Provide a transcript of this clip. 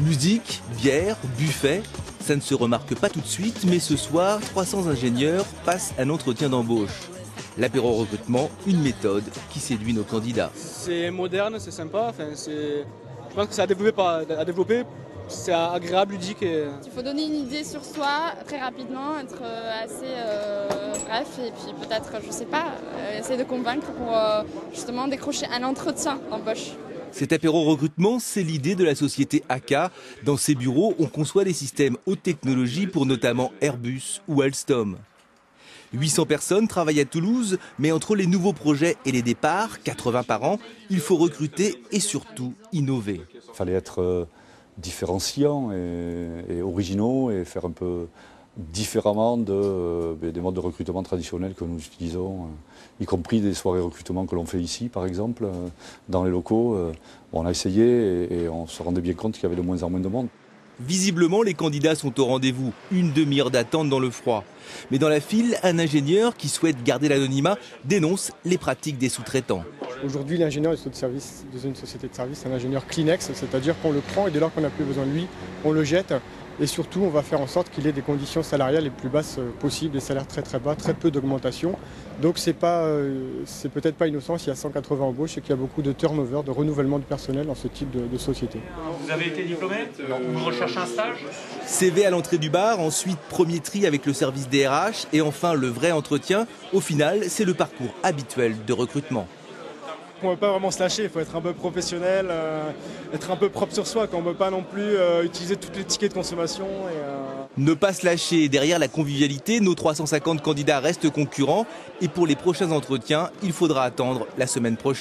Musique, bière, buffet, ça ne se remarque pas tout de suite, mais ce soir, 300 ingénieurs passent un entretien d'embauche. L'apéro recrutement, une méthode qui séduit nos candidats. C'est moderne, c'est sympa, je pense que c'est à développer, c'est agréable, ludique. Il faut donner une idée sur soi très rapidement, être assez bref et puis peut-être, je sais pas, essayer de convaincre pour justement décrocher un entretien d'embauche. Cet apéro recrutement, c'est l'idée de la société AKA. Dans ses bureaux, on conçoit des systèmes haute technologie pour notamment Airbus ou Alstom. 800 personnes travaillent à Toulouse, mais entre les nouveaux projets et les départs, 80 par an, il faut recruter et surtout innover. Il fallait être différenciants et originaux et faire un peu différemment des modes de recrutement traditionnels que nous utilisons, y compris des soirées recrutement que l'on fait ici, par exemple, dans les locaux. On a essayé et on se rendait bien compte qu'il y avait de moins en moins de monde. Visiblement, les candidats sont au rendez-vous. Une demi-heure d'attente dans le froid. Mais dans la file, un ingénieur qui souhaite garder l'anonymat dénonce les pratiques des sous-traitants. Aujourd'hui, l'ingénieur est dans une société de service, un ingénieur Kleenex, c'est-à-dire qu'on le prend et dès lors qu'on n'a plus besoin de lui, on le jette. Et surtout, on va faire en sorte qu'il ait des conditions salariales les plus basses possibles, des salaires très très bas, très peu d'augmentation. Donc c'est peut-être pas innocent s'il y a 180 embauches et qu'il y a beaucoup de turnover, de renouvellement de personnel dans ce type de société. Vous avez été diplômé? Vous recherchez un stage? CV à l'entrée du bar, ensuite premier tri avec le service DRH et enfin le vrai entretien. Au final, c'est le parcours habituel de recrutement. On ne peut pas vraiment se lâcher, il faut être un peu professionnel, être un peu propre sur soi, on ne peut pas non plus utiliser toutes les tickets de consommation. Ne pas se lâcher, derrière la convivialité, nos 350 candidats restent concurrents et pour les prochains entretiens, il faudra attendre la semaine prochaine.